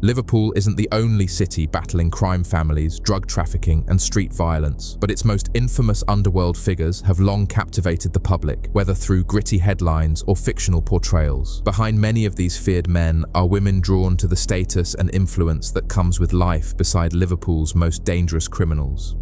Liverpool isn't the only city battling crime families, drug trafficking, and street violence, but its most infamous underworld figures have long captivated the public, whether through gritty headlines or fictional portrayals. Behind many of these feared men are women drawn to the status and influence that comes with life beside Liverpool's most dangerous criminals.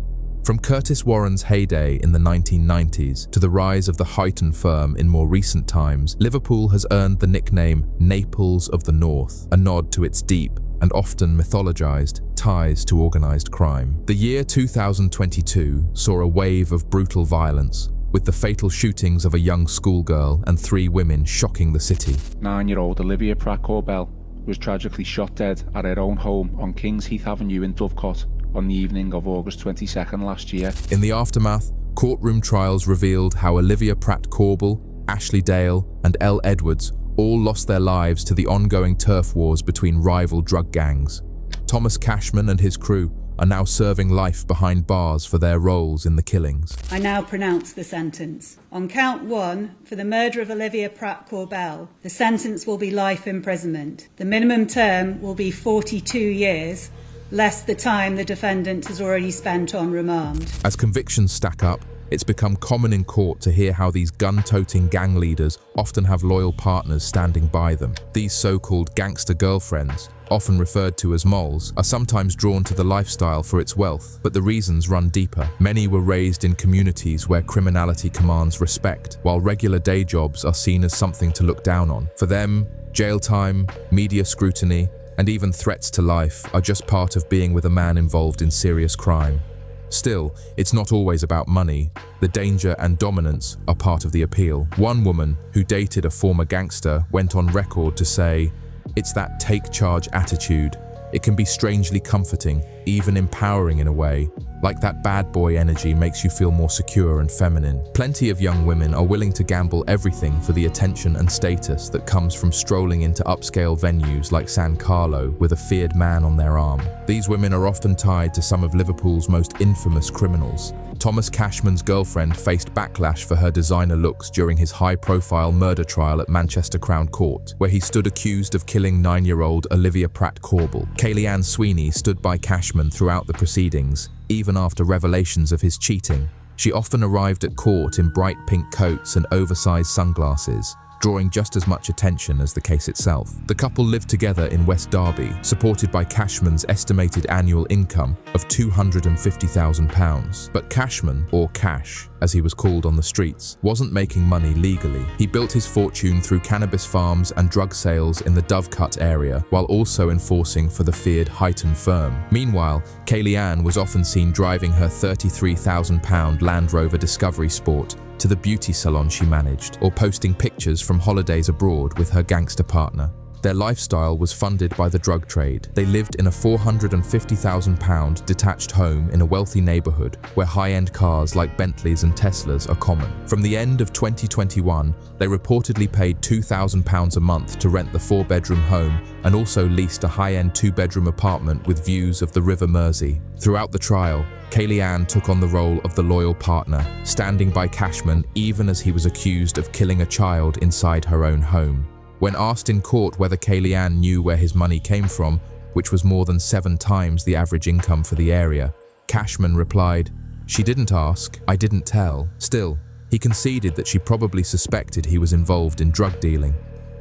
From Curtis Warren's heyday in the 1990s to the rise of the Huyton firm in more recent times, Liverpool has earned the nickname Naples of the North, a nod to its deep and often mythologized ties to organized crime. The year 2022 saw a wave of brutal violence, with the fatal shootings of a young schoolgirl and 3 women shocking the city. 9-year-old Olivia Pratt-Corbell was tragically shot dead at her own home on Kings Heath Avenue in Dovecot on the evening of August 22nd last year. In the aftermath, courtroom trials revealed how Olivia Pratt-Corbell, Ashley Dale, and Elle Edwards all lost their lives to the ongoing turf wars between rival drug gangs. Thomas Cashman and his crew are now serving life behind bars for their roles in the killings. I now pronounce the sentence. On count 1, for the murder of Olivia Pratt-Corbell, the sentence will be life imprisonment. The minimum term will be 42 years, less the time the defendant has already spent on remand. As convictions stack up, it's become common in court to hear how these gun-toting gang leaders often have loyal partners standing by them. These so-called gangster girlfriends, often referred to as moles, are sometimes drawn to the lifestyle for its wealth, but the reasons run deeper. Many were raised in communities where criminality commands respect, while regular day jobs are seen as something to look down on. For them, jail time, media scrutiny, and even threats to life are just part of being with a man involved in serious crime. Still, it's not always about money. The danger and dominance are part of the appeal. One woman who dated a former gangster went on record to say, "It's that take charge attitude. It can be strangely comforting, even empowering in a way. Like that bad boy energy makes you feel more secure and feminine." Plenty of young women are willing to gamble everything for the attention and status that comes from strolling into upscale venues like San Carlo with a feared man on their arm. These women are often tied to some of Liverpool's most infamous criminals. Thomas Cashman's girlfriend faced backlash for her designer looks during his high-profile murder trial at Manchester Crown Court, where he stood accused of killing 9-year-old Olivia Pratt-Corbell. Kayleigh-Anne Sweeney stood by Cashman throughout the proceedings, even after revelations of his cheating. She often arrived at court in bright pink coats and oversized sunglasses, drawing just as much attention as the case itself. The couple lived together in West Derby, supported by Cashman's estimated annual income of £250,000. But Cashman, or Cash, as he was called on the streets, wasn't making money legally. He built his fortune through cannabis farms and drug sales in the Dovecot area, while also enforcing for the feared Huyton firm. Meanwhile, Kayleigh-Anne was often seen driving her £33,000 Land Rover Discovery Sport to the beauty salon she managed, or posting pictures from holidays abroad with her gangster partner. Their lifestyle was funded by the drug trade. They lived in a £450,000 detached home in a wealthy neighborhood where high-end cars like Bentleys and Teslas are common. From the end of 2021, they reportedly paid £2,000 a month to rent the 4-bedroom home and also leased a high-end 2-bedroom apartment with views of the River Mersey. Throughout the trial, Kayleigh-Anne took on the role of the loyal partner, standing by Cashman even as he was accused of killing a child inside her own home. When asked in court whether Kayleigh-Anne knew where his money came from, which was more than 7 times the average income for the area, Cashman replied, "She didn't ask, I didn't tell." Still, he conceded that she probably suspected he was involved in drug dealing.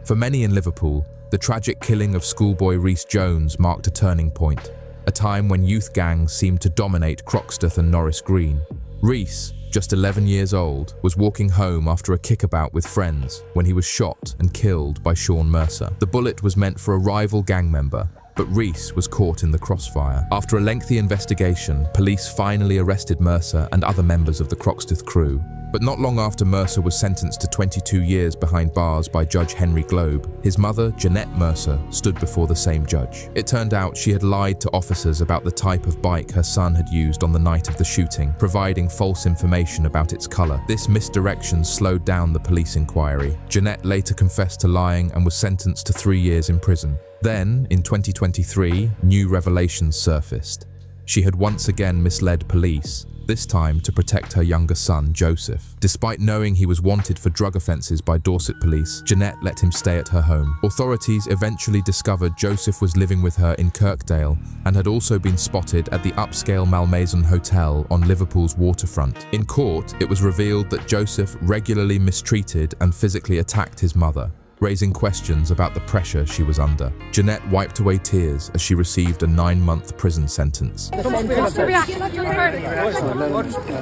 For many in Liverpool, the tragic killing of schoolboy Rhys Jones marked a turning point, a time when youth gangs seemed to dominate Croxteth and Norris Green. Rhys, just 11 years old, was walking home after a kickabout with friends when he was shot and killed by Sean Mercer. The bullet was meant for a rival gang member, but Rhys was caught in the crossfire. After a lengthy investigation, police finally arrested Mercer and other members of the Croxteth crew. But not long after Mercer was sentenced to 22 years behind bars by Judge Henry Globe, his mother, Jeanette Mercer, stood before the same judge. It turned out she had lied to officers about the type of bike her son had used on the night of the shooting, providing false information about its color. This misdirection slowed down the police inquiry. Jeanette later confessed to lying and was sentenced to 3 years in prison. Then, in 2023, new revelations surfaced. She had once again misled police, this time to protect her younger son, Joseph. Despite knowing he was wanted for drug offences by Dorset police, Jeanette let him stay at her home. Authorities eventually discovered Joseph was living with her in Kirkdale and had also been spotted at the upscale Malmaison Hotel on Liverpool's waterfront. In court, it was revealed that Joseph regularly mistreated and physically attacked his mother, raising questions about the pressure she was under. Jeanette wiped away tears as she received a 9-month prison sentence. What's the reaction?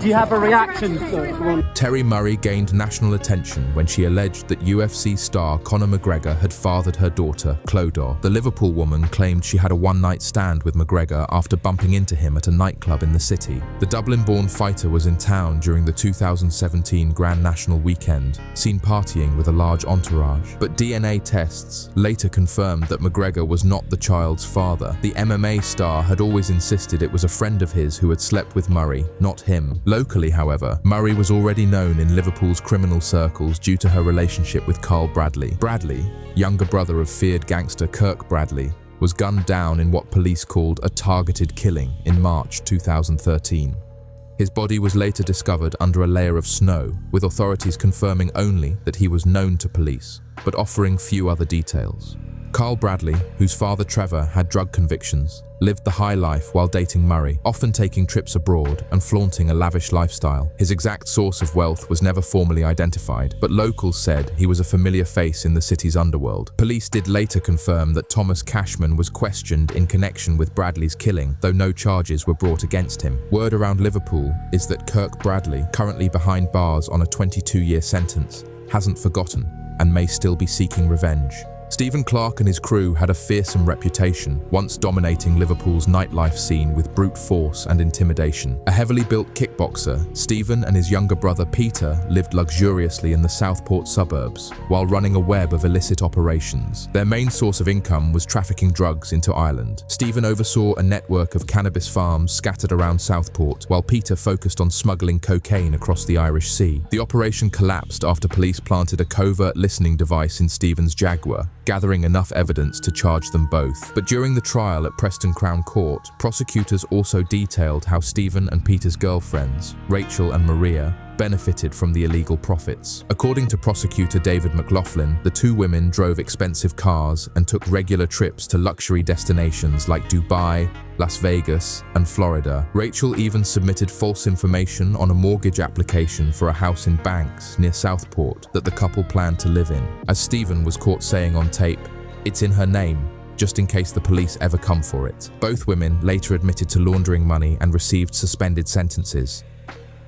Do you have a reaction? Terry Murray gained national attention when she alleged that UFC star Conor McGregor had fathered her daughter, Clodagh. The Liverpool woman claimed she had a one-night stand with McGregor after bumping into him at a nightclub in the city. The Dublin-born fighter was in town during the 2017 Grand National weekend, seen partying with a large entourage. But DNA tests later confirmed that McGregor was not the child's father. The MMA star had always insisted it was a friend of his who had slept with Murray, not him. Locally, however, Murray was already known in Liverpool's criminal circles due to her relationship with Carl Bradley. Bradley, younger brother of feared gangster Kirk Bradley, was gunned down in what police called a targeted killing in March 2013. His body was later discovered under a layer of snow, with authorities confirming only that he was known to police, but offering few other details. Carl Bradley, whose father Trevor had drug convictions, lived the high life while dating Murray, often taking trips abroad and flaunting a lavish lifestyle. His exact source of wealth was never formally identified, but locals said he was a familiar face in the city's underworld. Police did later confirm that Thomas Cashman was questioned in connection with Bradley's killing, though no charges were brought against him. Word around Liverpool is that Kirk Bradley, currently behind bars on a 22-year sentence, hasn't forgotten and may still be seeking revenge. Stephen Clark and his crew had a fearsome reputation, once dominating Liverpool's nightlife scene with brute force and intimidation. A heavily built kickboxer, Stephen and his younger brother Peter lived luxuriously in the Southport suburbs, while running a web of illicit operations. Their main source of income was trafficking drugs into Ireland. Stephen oversaw a network of cannabis farms scattered around Southport, while Peter focused on smuggling cocaine across the Irish Sea. The operation collapsed after police planted a covert listening device in Stephen's Jaguar, gathering enough evidence to charge them both. But during the trial at Preston Crown Court, prosecutors also detailed how Stephen and Peter's girlfriends, Rachel and Maria, benefited from the illegal profits. According to prosecutor David McLaughlin, the two women drove expensive cars and took regular trips to luxury destinations like Dubai, Las Vegas, and Florida. Rachel even submitted false information on a mortgage application for a house in Banks near Southport that the couple planned to live in, as Stephen was caught saying on tape, "It's in her name, just in case the police ever come for it." Both women later admitted to laundering money and received suspended sentences.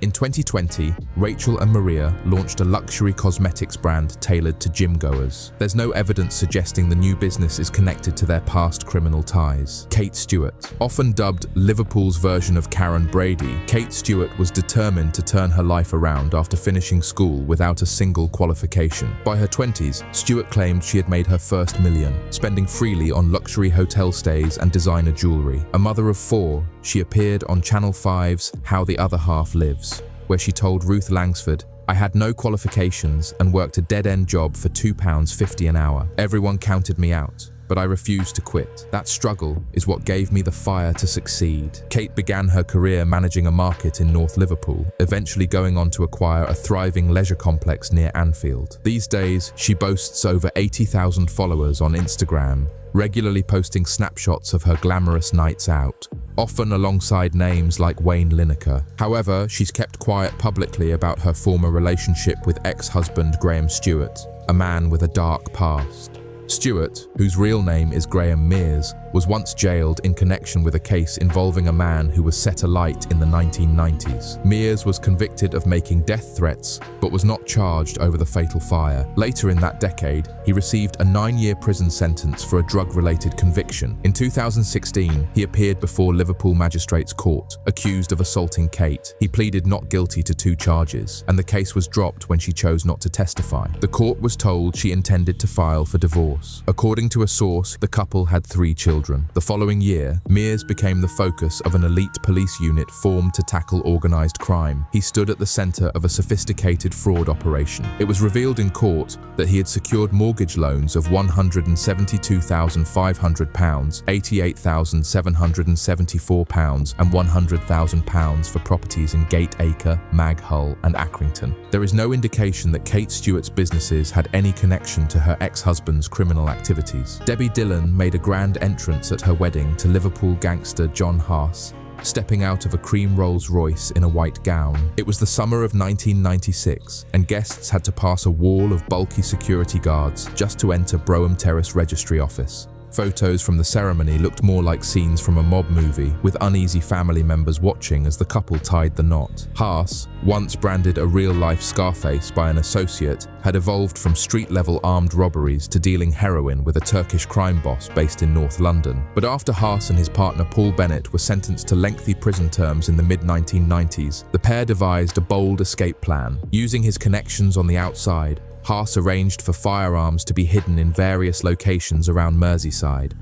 In 2020, Rachel and Maria launched a luxury cosmetics brand tailored to gym-goers. There's no evidence suggesting the new business is connected to their past criminal ties. Kate Stewart. Often dubbed Liverpool's version of Karen Brady, Kate Stewart was determined to turn her life around after finishing school without a single qualification. By her 20s, Stewart claimed she had made her first million, spending freely on luxury hotel stays and designer jewelry. A mother of 4, she appeared on Channel 5's How the Other Half Lives, where she told Ruth Langsford, "I had no qualifications and worked a dead-end job for £2.50 an hour. Everyone counted me out, but I refused to quit. That struggle is what gave me the fire to succeed." Kate began her career managing a market in North Liverpool, eventually going on to acquire a thriving leisure complex near Anfield. These days, she boasts over 80,000 followers on Instagram, regularly posting snapshots of her glamorous nights out, often alongside names like Wayne Lineker. However, she's kept quiet publicly about her former relationship with ex-husband Graham Stewart, a man with a dark past. Stewart, whose real name is Graham Mears, was once jailed in connection with a case involving a man who was set alight in the 1990s. Mears was convicted of making death threats, but was not charged over the fatal fire. Later in that decade, he received a 9-year prison sentence for a drug-related conviction. In 2016, he appeared before Liverpool Magistrates Court, accused of assaulting Kate. He pleaded not guilty to 2 charges, and the case was dropped when she chose not to testify. The court was told she intended to file for divorce. divorce. According to a source, the couple had 3 children. The following year, Mears became the focus of an elite police unit formed to tackle organized crime. He stood at the center of a sophisticated fraud operation. It was revealed in court that he had secured mortgage loans of £172,500, £88,774 and £100,000 for properties in Gateacre, Maghull and Accrington. There is no indication that Kate Stewart's businesses had any connection to her ex-husband's criminal activities. Debbie Dillon made a grand entrance at her wedding to Liverpool gangster John Haas, stepping out of a cream Rolls-Royce in a white gown. It was the summer of 1996, and guests had to pass a wall of bulky security guards just to enter Brougham Terrace Registry Office. Photos from the ceremony looked more like scenes from a mob movie, with uneasy family members watching as the couple tied the knot. Haas, once branded a real-life Scarface by an associate, had evolved from street-level armed robberies to dealing heroin with a Turkish crime boss based in North London. But after Haas and his partner Paul Bennett were sentenced to lengthy prison terms in the mid-1990s, the pair devised a bold escape plan. Using his connections on the outside, Haas arranged for firearms to be hidden in various locations around Merseyside.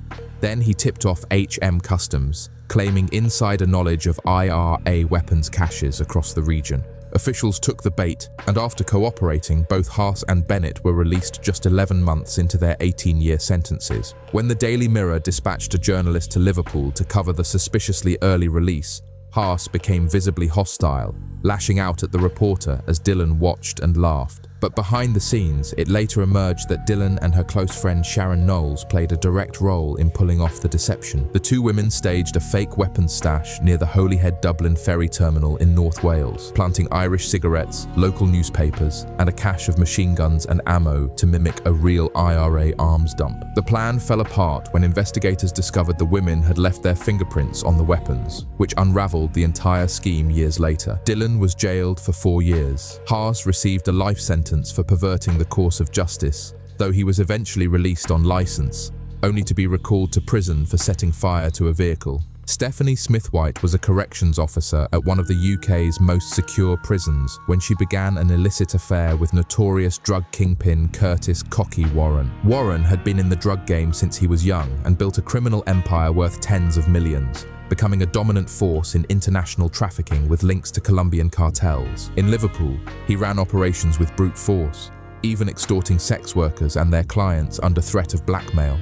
Then he tipped off HM Customs, claiming insider knowledge of IRA weapons caches across the region. Officials took the bait, and after cooperating, both Haas and Bennett were released just 11 months into their 18-year sentences. When the Daily Mirror dispatched a journalist to Liverpool to cover the suspiciously early release, Haas became visibly hostile, lashing out at the reporter as Dillon watched and laughed. But behind the scenes, it later emerged that Dillon and her close friend Sharon Knowles played a direct role in pulling off the deception. The 2 women staged a fake weapons stash near the Holyhead Dublin ferry terminal in North Wales, planting Irish cigarettes, local newspapers, and a cache of machine guns and ammo to mimic a real IRA arms dump. The plan fell apart when investigators discovered the women had left their fingerprints on the weapons, which unraveled the entire scheme years later. Dillon was jailed for 4 years. Haas received a life sentence for perverting the course of justice, though he was eventually released on license, only to be recalled to prison for setting fire to a vehicle. Stephanie Smithwhite was a corrections officer at one of the UK's most secure prisons when she began an illicit affair with notorious drug kingpin Curtis "Cocky" Warren. Warren had been in the drug game since he was young and built a criminal empire worth tens of millions, becoming a dominant force in international trafficking with links to Colombian cartels. In Liverpool, he ran operations with brute force, even extorting sex workers and their clients under threat of blackmail.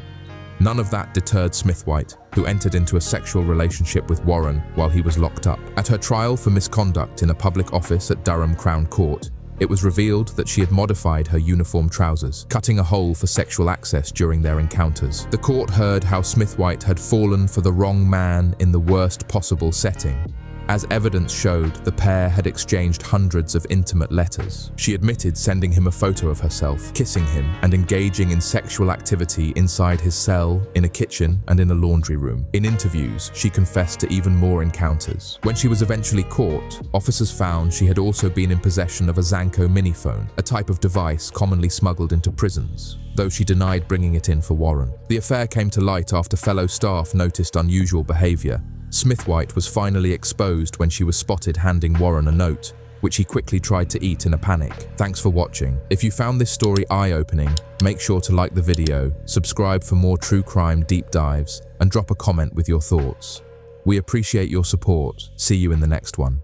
None of that deterred Smithwhite, who entered into a sexual relationship with Warren while he was locked up. At her trial for misconduct in a public office at Durham Crown Court, it was revealed that she had modified her uniform trousers, cutting a hole for sexual access during their encounters. The court heard how Smithwhite had fallen for the wrong man in the worst possible setting. As evidence showed, the pair had exchanged hundreds of intimate letters. She admitted sending him a photo of herself, kissing him, and engaging in sexual activity inside his cell, in a kitchen, and in a laundry room. In interviews, she confessed to even more encounters. When she was eventually caught, officers found she had also been in possession of a Zanko miniphone, a type of device commonly smuggled into prisons, though she denied bringing it in for Warren. The affair came to light after fellow staff noticed unusual behavior. Smithwhite was finally exposed when she was spotted handing Warren a note, which he quickly tried to eat in a panic. Thanks for watching. If you found this story eye-opening, make sure to like the video, subscribe for more true crime deep dives, and drop a comment with your thoughts. We appreciate your support. See you in the next one.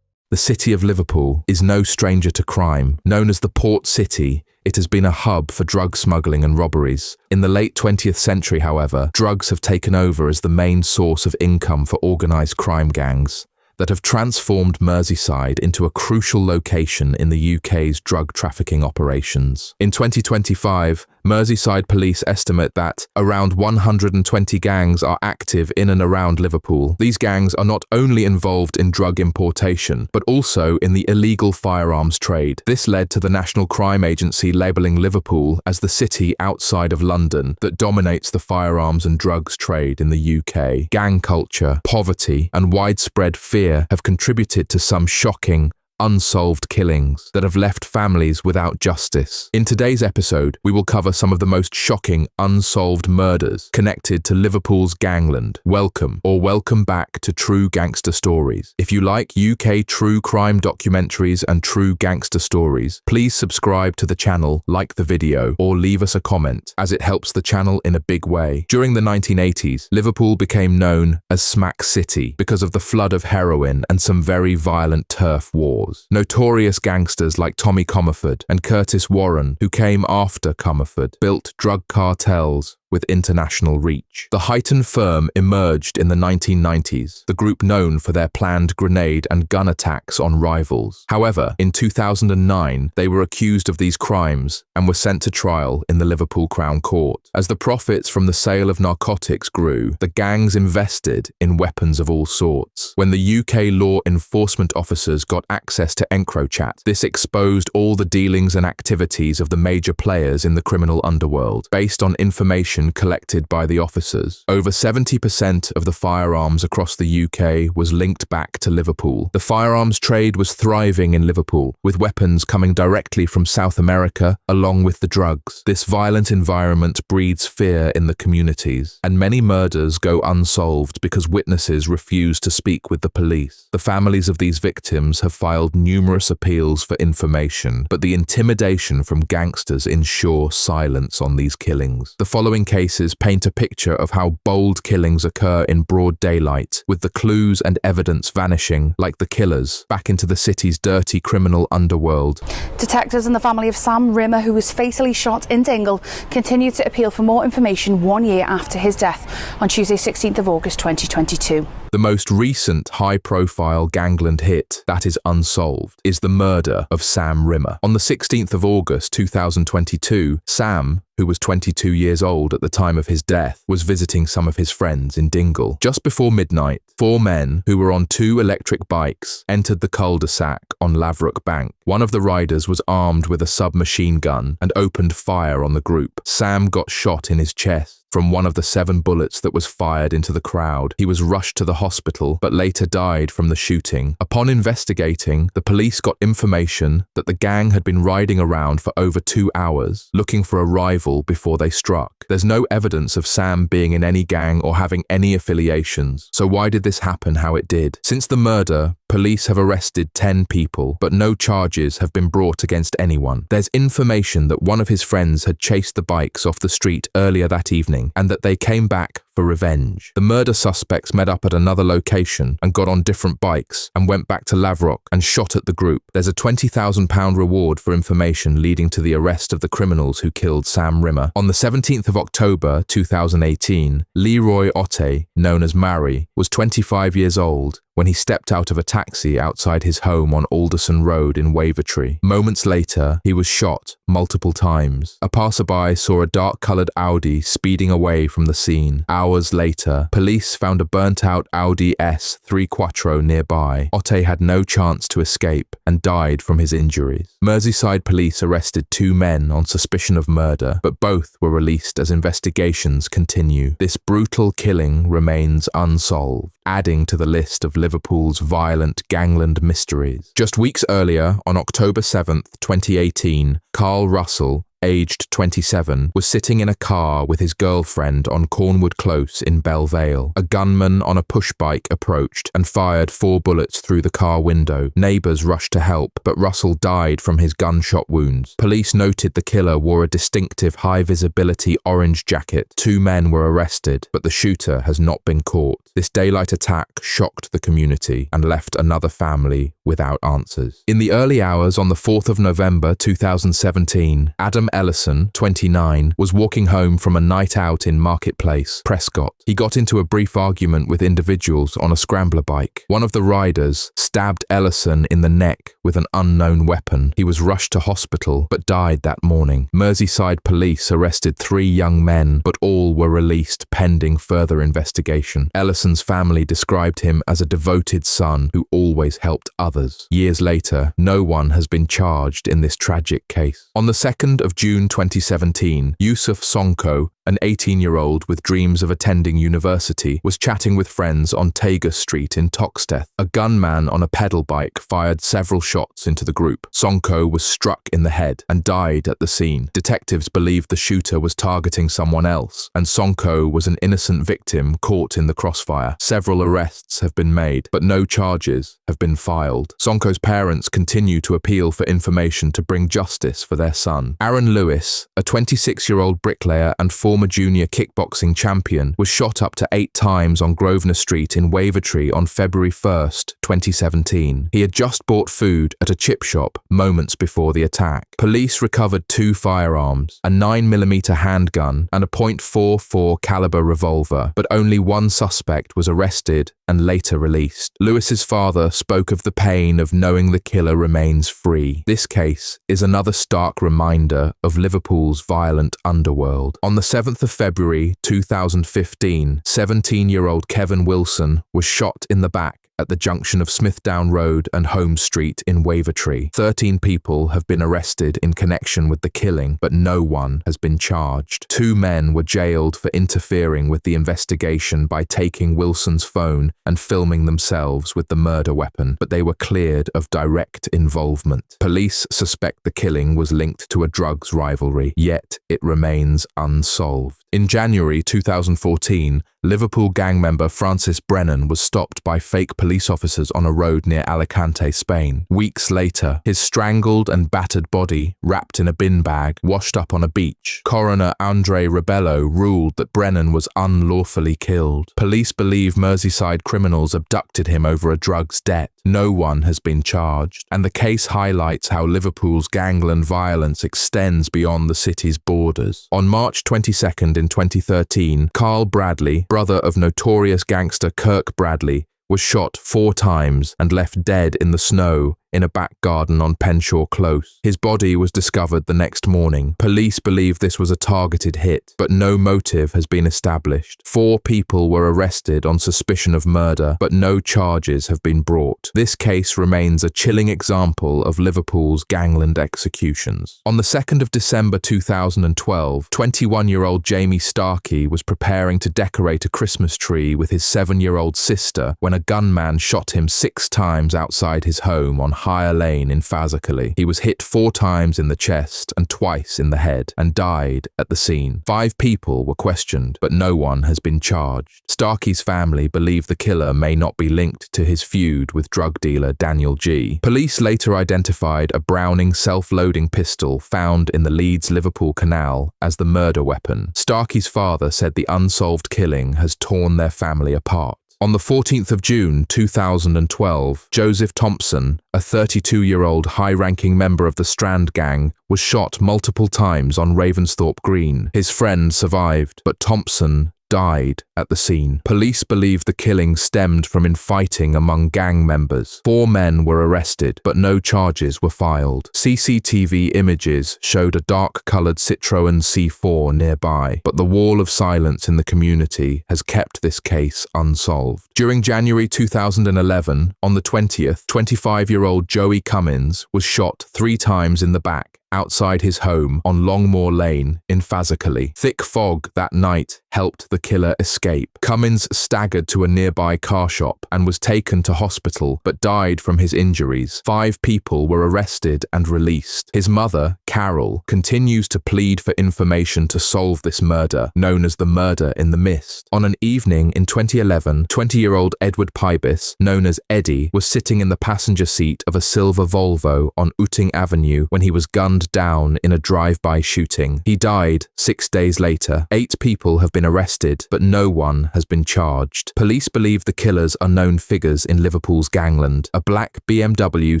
The city of Liverpool is no stranger to crime. Known as the Port City, it has been a hub for drug smuggling and robberies. In the late 20th century, however, drugs have taken over as the main source of income for organised crime gangs that have transformed Merseyside into a crucial location in the UK's drug trafficking operations. In 2025, Merseyside police estimate that around 120 gangs are active in and around Liverpool. These gangs are not only involved in drug importation, but also in the illegal firearms trade. This led to the National Crime Agency labelling Liverpool as the city outside of London that dominates the firearms and drugs trade in the UK. Gang culture, poverty, and widespread fear have contributed to some shocking, unsolved killings that have left families without justice. In today's episode, we will cover some of the most shocking unsolved murders connected to Liverpool's gangland. Welcome back to True Gangster Stories. If you like UK true crime documentaries and true gangster stories, please subscribe to the channel, like the video, or leave us a comment, as it helps the channel in a big way. During the 1980s, Liverpool became known as Smack City because of the flood of heroin and some very violent turf wars. Notorious gangsters like Tommy Comerford and Curtis Warren, who came after Comerford, built drug cartels with international reach. The Heighton firm emerged in the 1990s, the group known for their planned grenade and gun attacks on rivals. However, in 2009, they were accused of these crimes and were sent to trial in the Liverpool Crown Court. As the profits from the sale of narcotics grew, the gangs invested in weapons of all sorts. When the UK law enforcement officers got access to EncroChat, this exposed all the dealings and activities of the major players in the criminal underworld. Based on information collected by the officers, over 70% of the firearms across the UK was linked back to Liverpool. The firearms trade was thriving in Liverpool, with weapons coming directly from South America along with the drugs. This violent environment breeds fear in the communities, and many murders go unsolved because witnesses refuse to speak with the police. The families of these victims have filed numerous appeals for information, but the intimidation from gangsters ensure silence on these killings. The following cases paint a picture of how bold killings occur in broad daylight, with the clues and evidence vanishing like the killers back into the city's dirty criminal underworld. Detectives and the family of Sam Rimmer, who was fatally shot in Dingle, continue to appeal for more information 1 year after his death on Tuesday 16th of August 2022. The most recent high-profile gangland hit that is unsolved is the murder of Sam Rimmer. On the 16th of August 2022, Sam, who was 22 years old at the time of his death, was visiting some of his friends in Dingle. Just before midnight, 4 men who were on 2 electric bikes entered the cul-de-sac on Lavrock Bank. One of the riders was armed with a submachine gun and opened fire on the group. Sam got shot in his chest from one of the 7 bullets that was fired into the crowd. He was rushed to the hospital, but later died from the shooting. Upon investigating, the police got information that the gang had been riding around for over 2 hours, looking for a rival before they struck. There's no evidence of Sam being in any gang or having any affiliations, so why did this happen how it did? Since the murder, police have arrested 10 people, but no charges have been brought against anyone. There's information that one of his friends had chased the bikes off the street earlier that evening, and that they came back for revenge. The murder suspects met up at another location and got on different bikes and went back to Lavrock and shot at the group. There's a £20,000 reward for information leading to the arrest of the criminals who killed Sam Rimmer. On the 17th of October 2018, Leroy Otte, known as Mary, was 25 years old when he stepped out of a taxi outside his home on Alderson Road in Wavertree. Moments later, he was shot multiple times. A passerby saw a dark-coloured Audi speeding away from the scene. Hours later, police found a burnt-out Audi S3 Quattro nearby. Otte had no chance to escape and died from his injuries. Merseyside police arrested 2 men on suspicion of murder, but both were released as investigations continue. This brutal killing remains unsolved, adding to the list of Liverpool's violent gangland mysteries. Just weeks earlier, on October 7th, 2018, Carl Russell, aged 27, was sitting in a car with his girlfriend on Cornwood Close in Belle Vale. A gunman on a push bike approached and fired 4 bullets through the car window. Neighbours rushed to help, but Russell died from his gunshot wounds. Police noted the killer wore a distinctive high-visibility orange jacket. 2 men were arrested, but the shooter has not been caught. This daylight attack shocked the community and left another family without answers. In the early hours on the 4th of November 2017, Adam Ellison, 29, was walking home from a night out in Marketplace, Prescott. He got into a brief argument with individuals on a scrambler bike. One of the riders stabbed Ellison in the neck with an unknown weapon. He was rushed to hospital but died that morning. Merseyside police arrested 3 young men, but all were released pending further investigation. Ellison's family described him as a devoted son who always helped others. Years later, no one has been charged in this tragic case. On the 2nd of June 2017, Yusuf Sonko, an 18-year-old with dreams of attending university, was chatting with friends on Tagus Street in Toxteth. A gunman on a pedal bike fired several shots into the group. Sonko was struck in the head and died at the scene. Detectives believed the shooter was targeting someone else, and Sonko was an innocent victim caught in the crossfire. Several arrests have been made, but no charges have been filed. Sonko's parents continue to appeal for information to bring justice for their son. Aaron Lewis, a 26-year-old bricklayer and former junior kickboxing champion, was shot up to 8 times on Grosvenor Street in Wavertree on February 1st, 2017. He had just bought food at a chip shop moments before the attack. Police recovered 2 firearms, a 9mm handgun and a .44 caliber revolver, but only one suspect was arrested and later released. Lewis's father spoke of the pain of knowing the killer remains free. This case is another stark reminder of Liverpool's violent underworld. On the 7th of February 2015, 17-year-old Kevin Wilson was shot in the back at the junction of Smithdown Road and Holmes Street in Wavertree. 13 people have been arrested in connection with the killing, but no one has been charged. 2 men were jailed for interfering with the investigation by taking Wilson's phone and filming themselves with the murder weapon, but they were cleared of direct involvement. Police suspect the killing was linked to a drugs rivalry, yet it remains unsolved. In January 2014, Liverpool gang member Francis Brennan was stopped by fake police officers on a road near Alicante, Spain. Weeks later, his strangled and battered body, wrapped in a bin bag, washed up on a beach. Coroner Andre Rebello ruled that Brennan was unlawfully killed. Police believe Merseyside criminals abducted him over a drugs debt. No one has been charged, and the case highlights how Liverpool's gangland violence extends beyond the city's borders. On March 22nd in 2013, Carl Bradley, brother of notorious gangster Kirk Bradley, was shot 4 times and left dead in the snow in a back garden on Penshaw Close. His body was discovered the next morning. Police believe this was a targeted hit, but no motive has been established. 4 people were arrested on suspicion of murder, but no charges have been brought. This case remains a chilling example of Liverpool's gangland executions. On the 2nd of December 2012, 21-year-old Jamie Starkey was preparing to decorate a Christmas tree with his 7-year-old sister when a gunman shot him 6 times outside his home on Higher Lane in Fazakerley. He was hit 4 times in the chest and twice in the head and died at the scene. 5 people were questioned, but no one has been charged. Starkey's family believe the killer may not be linked to his feud with drug dealer Daniel G. Police later identified a Browning self-loading pistol found in the Leeds-Liverpool Canal as the murder weapon. Starkey's father said the unsolved killing has torn their family apart. On the 14th of June 2012, Joseph Thompson, a 32-year-old high-ranking member of the Strand Gang, was shot multiple times on Ravensthorpe Green. His friend survived, but Thompson died at the scene. Police believe the killing stemmed from infighting among gang members. 4 men were arrested, but no charges were filed. CCTV images showed a dark-coloured Citroën C4 nearby, but the wall of silence in the community has kept this case unsolved. During January 2011, on the 20th, 25-year-old Joey Cummins was shot 3 times in the back outside his home on Longmoor Lane in Fazakerley. Thick fog that night helped the killer escape. Cummins staggered to a nearby car shop and was taken to hospital but died from his injuries. 5 people were arrested and released. His mother, Carol, continues to plead for information to solve this murder, known as the Murder in the Mist. On an evening in 2011, 20-year-old Edward Pybus, known as Eddie, was sitting in the passenger seat of a silver Volvo on Ooting Avenue when he was gunned down in a drive-by shooting. He died 6 days later. 8 people have been arrested, but no one has been charged. Police believe the killers are known figures in Liverpool's gangland. A black BMW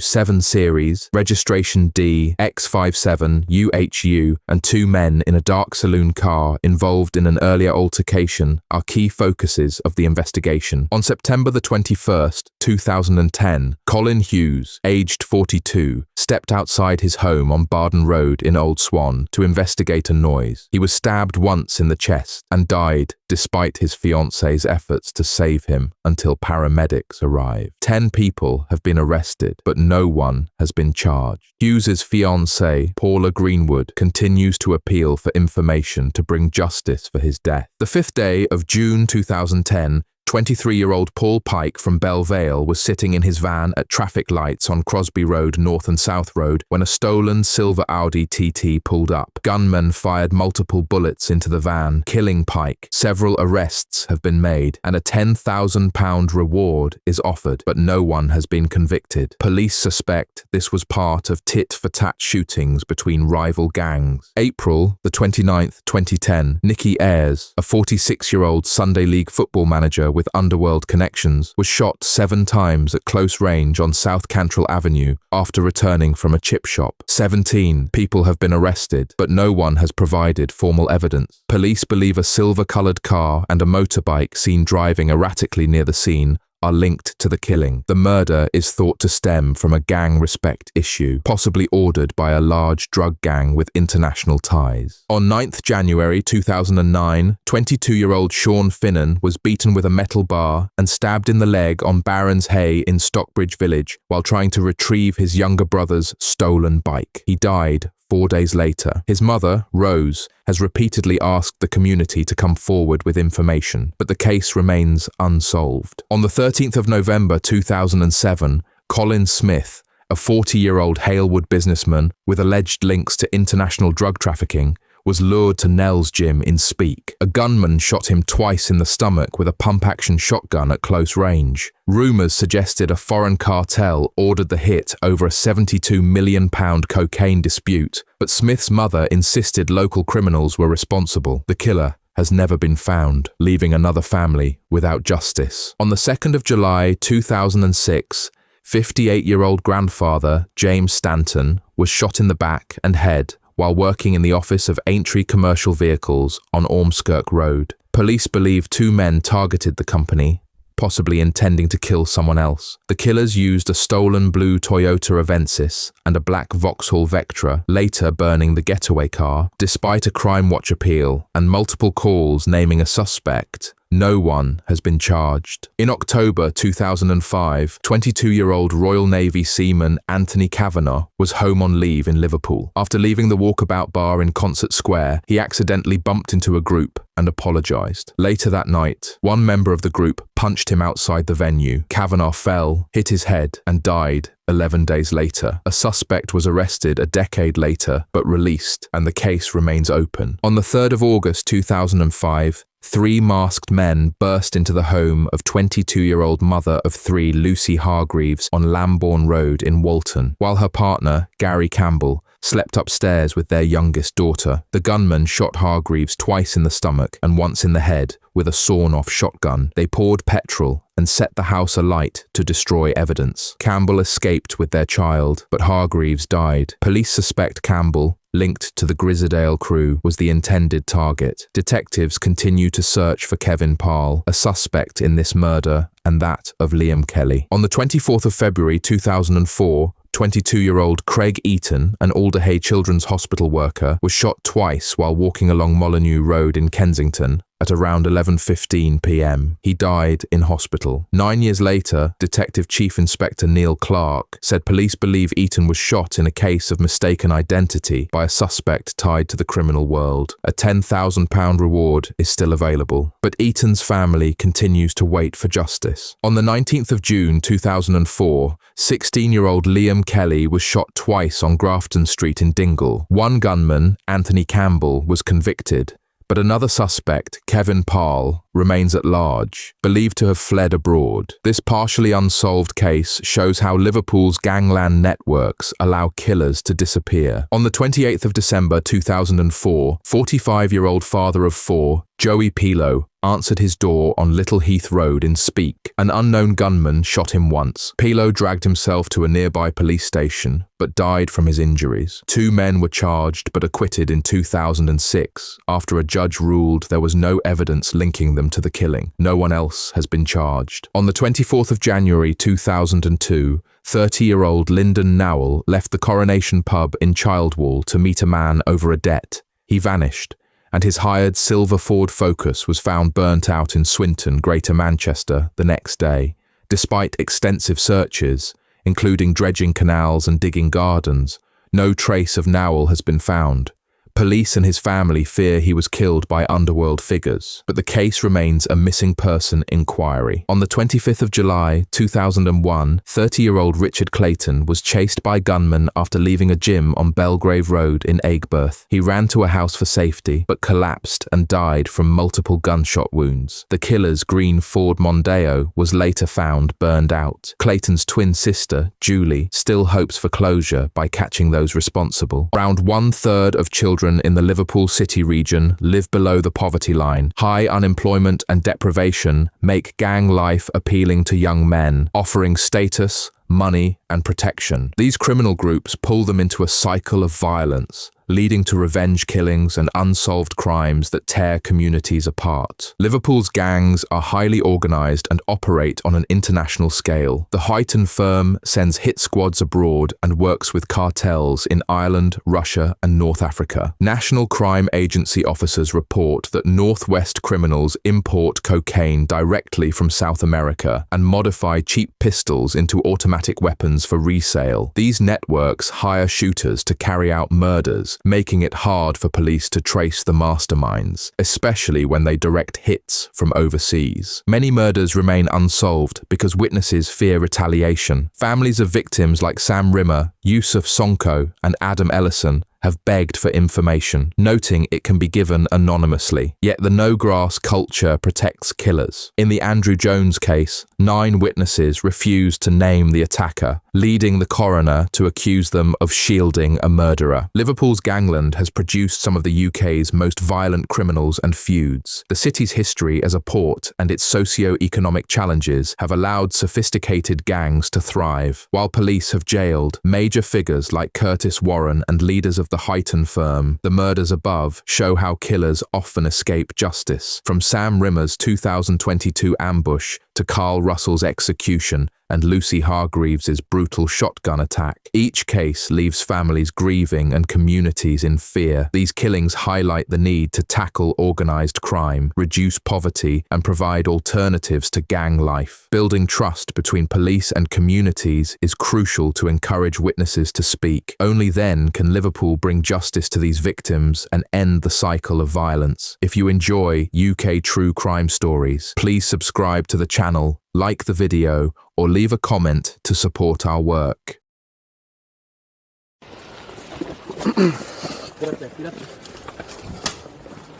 7 Series, registration D, X57, UHU, and 2 men in a dark saloon car involved in an earlier altercation are key focuses of the investigation. On September the 21st, 2010, Colin Hughes, aged 42, stepped outside his home on Barden Road in Old Swan to investigate a noise. He was stabbed once in the chest and died despite his fiancée's efforts to save him until paramedics arrived. 10 people have been arrested, but no one has been charged. Hughes's fiancée, Paula Greenwood, continues to appeal for information to bring justice for his death. The 5th day of June 2010, 23-year-old Paul Pike from Belle Vale was sitting in his van at traffic lights on Crosby Road, North and South Road, when a stolen silver Audi TT pulled up. Gunmen fired multiple bullets into the van, killing Pike. Several arrests have been made, and a £10,000 reward is offered, but no one has been convicted. Police suspect this was part of tit-for-tat shootings between rival gangs. April the 29th, 2010, Nicky Ayres, a 46-year-old Sunday League football manager with underworld connections, was shot 7 times at close range on South Cantrell Avenue after returning from a chip shop. 17 people have been arrested, but no one has provided formal evidence. Police believe a silver-colored car and a motorbike seen driving erratically near the scene are linked to the killing. The murder is thought to stem from a gang respect issue, possibly ordered by a large drug gang with international ties. On 9th January 2009, 22-year-old Sean Finnan was beaten with a metal bar and stabbed in the leg on Barons Hay in Stockbridge Village while trying to retrieve his younger brother's stolen bike. He died 4 days later. His mother, Rose, has repeatedly asked the community to come forward with information, but the case remains unsolved. On the 13th of November 2007, Colin Smith, a 40-year-old Halewood businessman with alleged links to international drug trafficking, was lured to Nell's gym in Speke. A gunman shot him twice in the stomach with a pump-action shotgun at close range. Rumours suggested a foreign cartel ordered the hit over a £72 million cocaine dispute, but Smith's mother insisted local criminals were responsible. The killer has never been found, leaving another family without justice. On the 2nd of July 2006, 58-year-old grandfather James Stanton was shot in the back and head while working in the office of Aintree Commercial Vehicles on Ormskirk Road. Police believe 2 men targeted the company, possibly intending to kill someone else. The killers used a stolen blue Toyota Avensis and a black Vauxhall Vectra, later burning the getaway car. Despite a Crime Watch appeal and multiple calls naming a suspect, no one has been charged. In October 2005, 22-year-old Royal Navy seaman Anthony Kavanagh was home on leave in Liverpool. After leaving the Walkabout bar in Concert Square, he accidentally bumped into a group and apologised. Later that night, one member of the group punched him outside the venue. Kavanagh fell, hit his head, and died 11 days later. A suspect was arrested a decade later, but released, and the case remains open. On the 3rd of August 2005, 3 masked men burst into the home of 22-year-old mother of 3 Lucy Hargreaves on Lambourne Road in Walton, while her partner, Gary Campbell, slept upstairs with their youngest daughter. The gunman shot Hargreaves twice in the stomach and once in the head with a sawn-off shotgun. They poured petrol and set the house alight to destroy evidence. Campbell escaped with their child, but Hargreaves died. Police suspect Campbell, linked to the Grizzdale crew, was the intended target. Detectives continue to search for Kevin Parle, a suspect in this murder and that of Liam Kelly. On the 24th of February 2004, 22-year-old Craig Eaton, an Alderhay Children's Hospital worker, was shot twice while walking along Molyneux Road in Kensington at around 11:15 p.m. He died in hospital. 9 years later, Detective Chief Inspector Neil Clark said police believe Eaton was shot in a case of mistaken identity by a suspect tied to the criminal world. A £10,000 reward is still available, but Eaton's family continues to wait for justice. On the 19th of June 2004, 16-year-old Liam Kelly was shot twice on Grafton Street in Dingle. One gunman, Anthony Campbell, was convicted, but another suspect, Kevin Parle, remains at large, believed to have fled abroad. This partially unsolved case shows how Liverpool's gangland networks allow killers to disappear. On the 28th of December 2004, 45-year-old father of 4, Joey Pilo, answered his door on Little Heath Road in Speke. An unknown gunman shot him once. Pilo dragged himself to a nearby police station, but died from his injuries. 2 men were charged but acquitted in 2006 after a judge ruled there was no evidence linking them to the killing. No one else has been charged. On the 24th of January 2002, 30-year-old Lyndon Nowell left the Coronation pub in Childwall to meet a man over a debt. He vanished, and his hired silver Ford Focus was found burnt out in Swinton, Greater Manchester, the next day. Despite extensive searches, including dredging canals and digging gardens, no trace of Nowell has been found. Police and his family fear he was killed by underworld figures, but the case remains a missing person inquiry. On the 25th of July, 2001, 30-year-old Richard Clayton was chased by gunmen after leaving a gym on Belgrave Road in Aigburth. He ran to a house for safety, but collapsed and died from multiple gunshot wounds. The killer's green Ford Mondeo was later found burned out. Clayton's twin sister, Julie, still hopes for closure by catching those responsible. Around 1/3 of children in the Liverpool City region live below the poverty line. High unemployment and deprivation make gang life appealing to young men, offering status, money, and protection. These criminal groups pull them into a cycle of violence, leading to revenge killings and unsolved crimes that tear communities apart. Liverpool's gangs are highly organised and operate on an international scale. The Huyton firm sends hit squads abroad and works with cartels in Ireland, Russia, and North Africa. National Crime Agency officers report that Northwest criminals import cocaine directly from South America and modify cheap pistols into automatic weapons for resale. These networks hire shooters to carry out murders, making it hard for police to trace the masterminds, especially when they direct hits from overseas. Many murders remain unsolved because witnesses fear retaliation. Families of victims like Sam Rimmer, Yusuf Sonko, and Adam Ellison have begged for information, noting it can be given anonymously. Yet the no-grass culture protects killers. In the Andrew Jones case, 9 witnesses refused to name the attacker, leading the coroner to accuse them of shielding a murderer. Liverpool's gangland has produced some of the UK's most violent criminals and feuds. The city's history as a port and its socio-economic challenges have allowed sophisticated gangs to thrive. While police have jailed major figures like Curtis Warren and leaders of the Huyton firm, the murders above show how killers often escape justice. From Sam Rimmer's 2022 ambush to Carl Russell's execution and Lucy Hargreaves' brutal shotgun attack, each case leaves families grieving and communities in fear. These killings highlight the need to tackle organised crime, reduce poverty, and provide alternatives to gang life. Building trust between police and communities is crucial to encourage witnesses to speak. Only then can Liverpool bring justice to these victims and end the cycle of violence. If you enjoy UK true crime stories, please subscribe to the channel, like the video, or leave a comment to support our work.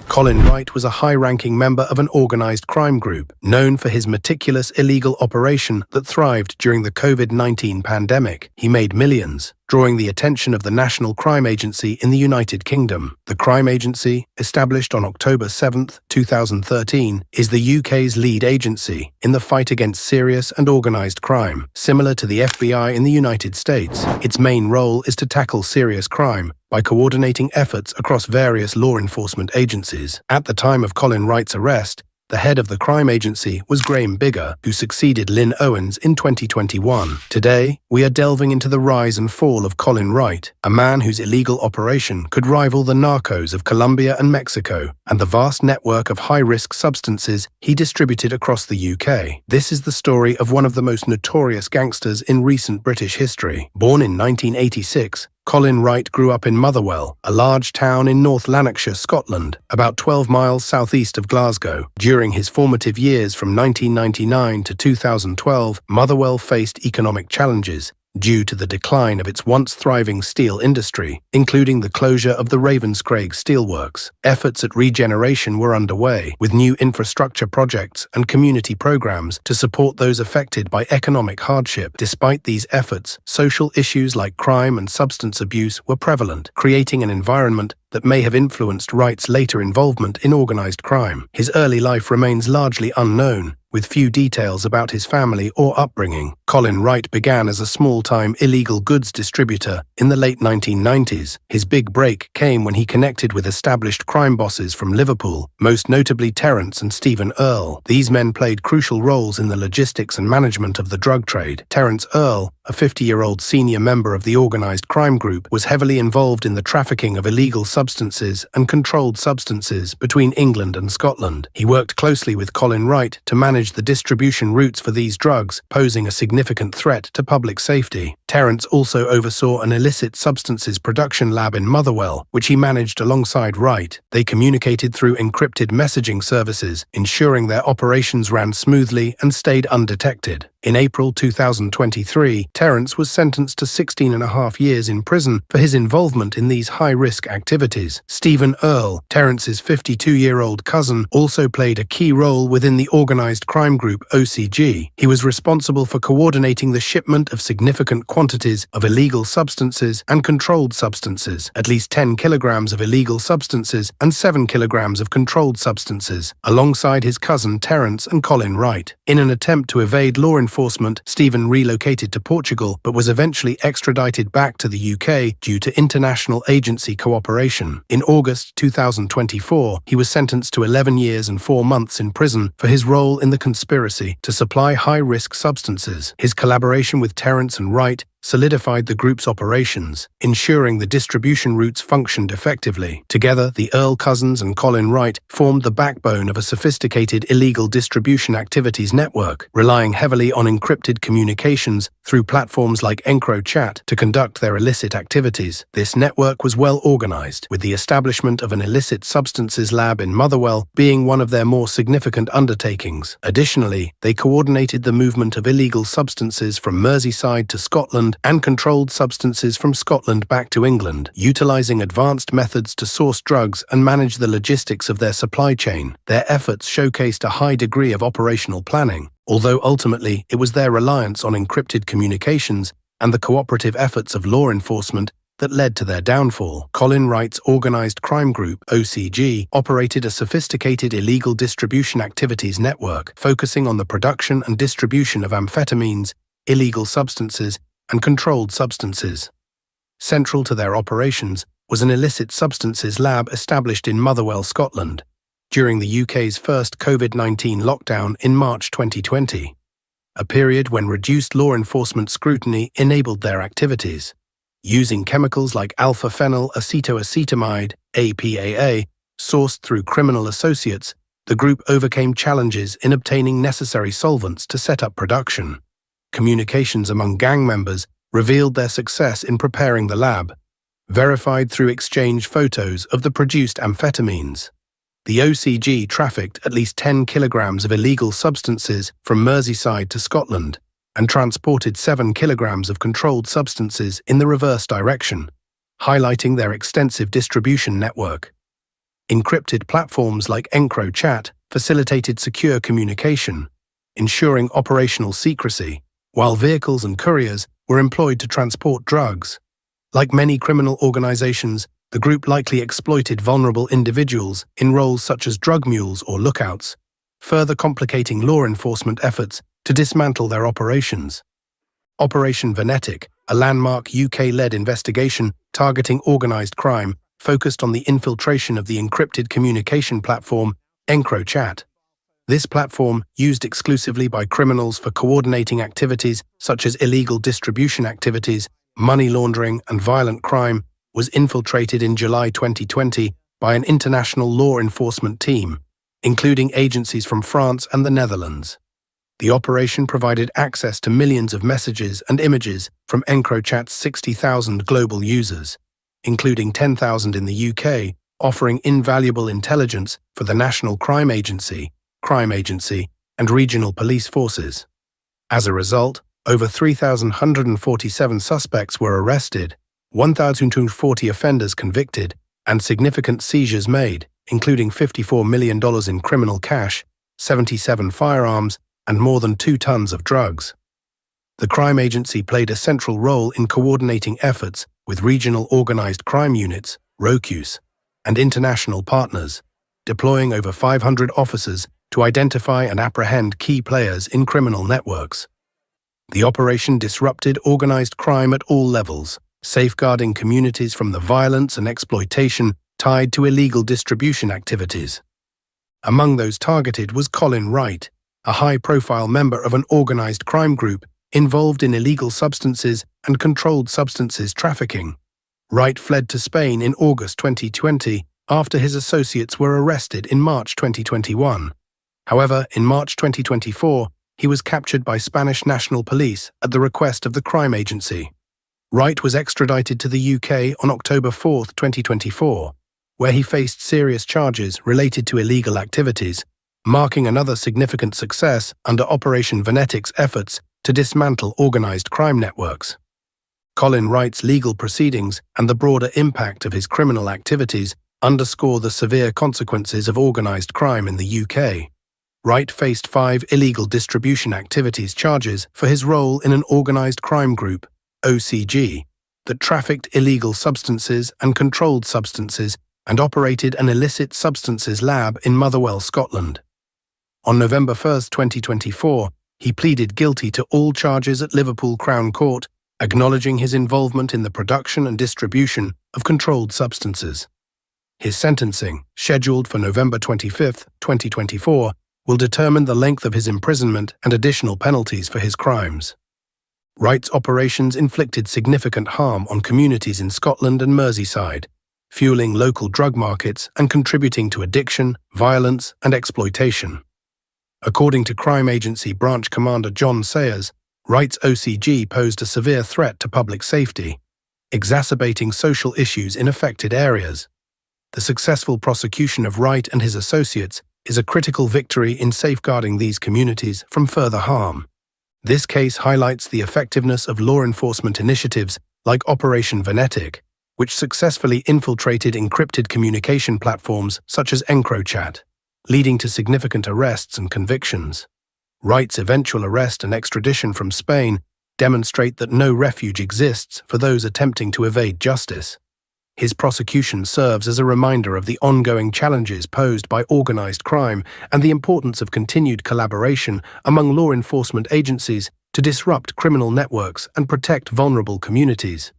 Colin Wright was a high-ranking member of an organised crime group, known for his meticulous illegal operation that thrived during the COVID-19 pandemic. He made millions, drawing the attention of the National Crime Agency in the United Kingdom. The Crime Agency, established on October 7, 2013, is the UK's lead agency in the fight against serious and organised crime. Similar to the FBI in the United States, its main role is to tackle serious crime by coordinating efforts across various law enforcement agencies. At the time of Colin Wright's arrest, the head of the crime agency was Graham Bigger, who succeeded Lynn Owens in 2021. Today, we are delving into the rise and fall of Colin Wright, a man whose illegal operation could rival the narcos of Colombia and Mexico, and the vast network of high-risk substances he distributed across the UK. This is the story of one of the most notorious gangsters in recent British history. Born in 1986, Colin Wright grew up in Motherwell, a large town in North Lanarkshire, Scotland, about 12 miles southeast of Glasgow. During his formative years from 1999 to 2012, Motherwell faced economic challenges due to the decline of its once thriving steel industry, including the closure of the Ravenscraig steelworks. Efforts at regeneration were underway, with new infrastructure projects and community programs to support those affected by economic hardship. Despite these efforts, social issues like crime and substance abuse were prevalent, creating an environment that may have influenced Wright's later involvement in organised crime. His early life remains largely unknown, with few details about his family or upbringing. Colin Wright began as a small-time illegal goods distributor in the late 1990s. His big break came when he connected with established crime bosses from Liverpool, most notably Terence and Stephen Earle. These men played crucial roles in the logistics and management of the drug trade. Terence Earle, a 50-year-old senior member of the organised crime group, was heavily involved in the trafficking of illegal substances and controlled substances between England and Scotland. He worked closely with Colin Wright to manage the distribution routes for these drugs, posing a significant threat to public safety. Terence also oversaw an illicit substances production lab in Motherwell, which he managed alongside Wright. They communicated through encrypted messaging services, ensuring their operations ran smoothly and stayed undetected. In April 2023, Terence was sentenced to 16.5 years in prison for his involvement in these high-risk activities. Stephen Earle, Terence's 52-year-old cousin, also played a key role within the organised crime group OCG. He was responsible for coordinating the shipment of significant quantities of illegal substances and controlled substances, at least 10 kilograms of illegal substances and 7 kilograms of controlled substances, alongside his cousin Terence and Colin Wright. In an attempt to evade law enforcement, Stephen relocated to Portugal but was eventually extradited back to the UK due to international agency cooperation. In August 2024, he was sentenced to 11 years and 4 months in prison for his role in the conspiracy to supply high-risk substances. His collaboration with Terence and Wright solidified the group's operations, ensuring the distribution routes functioned effectively. Together, the Earle cousins and Colin Wright formed the backbone of a sophisticated illegal distribution activities network, relying heavily on encrypted communications through platforms like EncroChat to conduct their illicit activities. This network was well organized, with the establishment of an illicit substances lab in Motherwell being one of their more significant undertakings. Additionally, they coordinated the movement of illegal substances from Merseyside to Scotland and controlled substances from Scotland back to England, utilizing advanced methods to source drugs and manage the logistics of their supply chain. Their efforts showcased a high degree of operational planning, although ultimately it was their reliance on encrypted communications and the cooperative efforts of law enforcement that led to their downfall. Colin Wright's organised crime group, OCG, operated a sophisticated illegal distribution activities network, focusing on the production and distribution of amphetamines, illegal substances, and controlled substances. Central to their operations was an illicit substances lab established in Motherwell, Scotland, during the UK's first COVID-19 lockdown in March 2020, a period when reduced law enforcement scrutiny enabled their activities. Using chemicals like alpha-phenyl acetoacetamide, APAA, sourced through criminal associates, the group overcame challenges in obtaining necessary solvents to set up production. Communications among gang members revealed their success in preparing the lab, verified through exchange photos of the produced amphetamines. The OCG trafficked at least 10 kilograms of illegal substances from Merseyside to Scotland and transported 7 kilograms of controlled substances in the reverse direction, highlighting their extensive distribution network. Encrypted platforms like EncroChat facilitated secure communication, ensuring operational secrecy, while vehicles and couriers were employed to transport drugs. Like many criminal organizations, the group likely exploited vulnerable individuals in roles such as drug mules or lookouts, further complicating law enforcement efforts to dismantle their operations. Operation Venetic, a landmark UK-led investigation targeting organised crime, focused on the infiltration of the encrypted communication platform EncroChat. This platform, used exclusively by criminals for coordinating activities such as illegal distribution activities, money laundering, and violent crime, was infiltrated in July 2020 by an international law enforcement team, including agencies from France and the Netherlands. The operation provided access to millions of messages and images from EncroChat's 60,000 global users, including 10,000 in the UK, offering invaluable intelligence for the National Crime Agency, and regional police forces. As a result, over 3,147 suspects were arrested, 1,240 offenders convicted, and significant seizures made, including $54 million in criminal cash, 77 firearms, and more than 2 tons of drugs. The crime agency played a central role in coordinating efforts with regional organised crime units, ROCUs, and international partners, deploying over 500 officers to identify and apprehend key players in criminal networks. The operation disrupted organised crime at all levels, safeguarding communities from the violence and exploitation tied to illegal distribution activities. Among those targeted was Colin Wright, a high-profile member of an organised crime group involved in illegal substances and controlled substances trafficking. Wright fled to Spain in August 2020 after his associates were arrested in March 2021. However, in March 2024, he was captured by Spanish National Police at the request of the crime agency. Wright was extradited to the UK on October 4, 2024, where he faced serious charges related to illegal activities, marking another significant success under Operation Venetic's efforts to dismantle organised crime networks. Colin Wright's legal proceedings and the broader impact of his criminal activities underscore the severe consequences of organised crime in the UK. Wright faced 5 illegal distribution activities charges for his role in an organised crime group, OCG, that trafficked illegal substances and controlled substances and operated an illicit substances lab in Motherwell, Scotland. On November 1, 2024, he pleaded guilty to all charges at Liverpool Crown Court, acknowledging his involvement in the production and distribution of controlled substances. His sentencing, scheduled for November 25, 2024, will determine the length of his imprisonment and additional penalties for his crimes. Wright's operations inflicted significant harm on communities in Scotland and Merseyside, fueling local drug markets and contributing to addiction, violence, and exploitation. According to crime agency branch commander John Sayers, Wright's OCG posed a severe threat to public safety, exacerbating social issues in affected areas. The successful prosecution of Wright and his associates is a critical victory in safeguarding these communities from further harm. This case highlights the effectiveness of law enforcement initiatives like Operation Venetic, which successfully infiltrated encrypted communication platforms such as EncroChat, leading to significant arrests and convictions. Wright's eventual arrest and extradition from Spain demonstrate that no refuge exists for those attempting to evade justice. His prosecution serves as a reminder of the ongoing challenges posed by organised crime and the importance of continued collaboration among law enforcement agencies to disrupt criminal networks and protect vulnerable communities.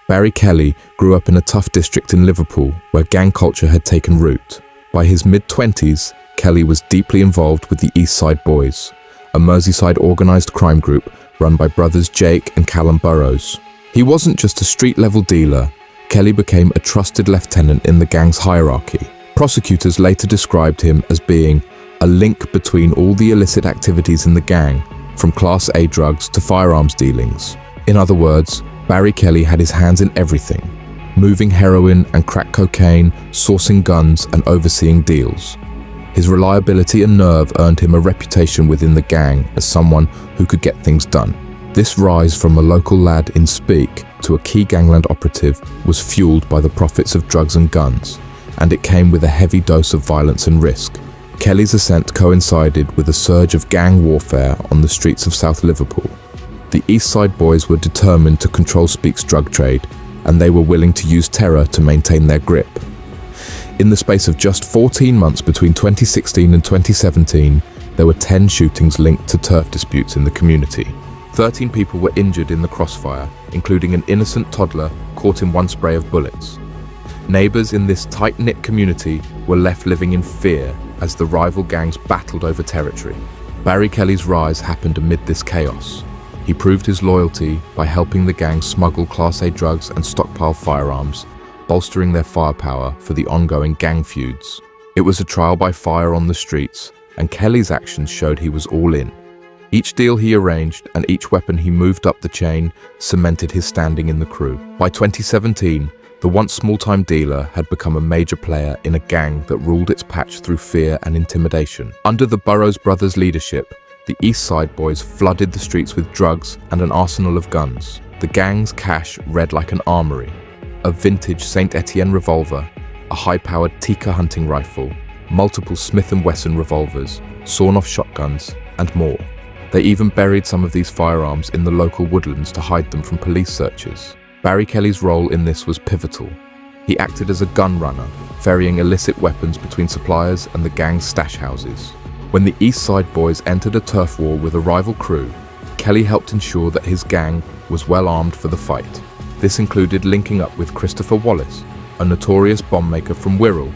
Barry Kelly grew up in a tough district in Liverpool where gang culture had taken root. By his mid-20s, Kelly was deeply involved with the East Side Boys, a Merseyside organised crime group run by brothers Jake and Callum Burrows. He wasn't just a street-level dealer. Kelly became a trusted lieutenant in the gang's hierarchy. Prosecutors later described him as being a link between all the illicit activities in the gang, from Class A drugs to firearms dealings. In other words, Barry Kelly had his hands in everything, moving heroin and crack cocaine, sourcing guns and overseeing deals. His reliability and nerve earned him a reputation within the gang as someone who could get things done. This rise from a local lad in Speak to a key gangland operative was fueled by the profits of drugs and guns, and it came with a heavy dose of violence and risk. Kelly's ascent coincided with a surge of gang warfare on the streets of South Liverpool. The East Side Boys were determined to control Speak's drug trade, and they were willing to use terror to maintain their grip. In the space of just 14 months between 2016 and 2017, there were 10 shootings linked to turf disputes in the community. 13 people were injured in the crossfire, including an innocent toddler caught in one spray of bullets. Neighbours in this tight-knit community were left living in fear as the rival gangs battled over territory. Barry Kelly's rise happened amid this chaos. He proved his loyalty by helping the gang smuggle Class A drugs and stockpile firearms, bolstering their firepower for the ongoing gang feuds. It was a trial by fire on the streets, and Kelly's actions showed he was all in. Each deal he arranged and each weapon he moved up the chain cemented his standing in the crew. By 2017, the once small-time dealer had become a major player in a gang that ruled its patch through fear and intimidation. Under the Burrows brothers' leadership, the East Side Boys flooded the streets with drugs and an arsenal of guns. The gang's cache read like an armory: a vintage Saint Etienne revolver, a high-powered Tikka hunting rifle, multiple Smith & Wesson revolvers, sawn-off shotguns, and more. They even buried some of these firearms in the local woodlands to hide them from police searches. Barry Kelly's role in this was pivotal. He acted as a gun runner, ferrying illicit weapons between suppliers and the gang's stash houses. When the East Side Boys entered a turf war with a rival crew, Kelly helped ensure that his gang was well armed for the fight. This included linking up with Christopher Wallace, a notorious bomb maker from Wirral,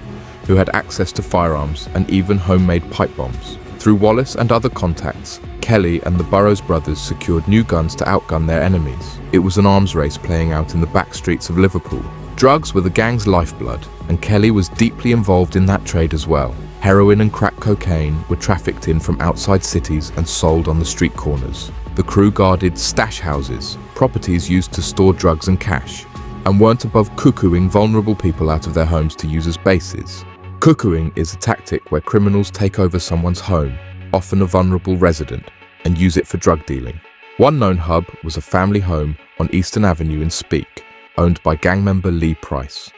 who had access to firearms and even homemade pipe bombs. Through Wallace and other contacts, Kelly and the Burrows brothers secured new guns to outgun their enemies. It was an arms race playing out in the back streets of Liverpool. Drugs were the gang's lifeblood, and Kelly was deeply involved in that trade as well. Heroin and crack cocaine were trafficked in from outside cities and sold on the street corners. The crew guarded stash houses, properties used to store drugs and cash, and weren't above cuckooing vulnerable people out of their homes to use as bases. Cuckooing is a tactic where criminals take over someone's home, often a vulnerable resident, and use it for drug dealing. One known hub was a family home on Eastern Avenue in Speke, owned by gang member Lee Price.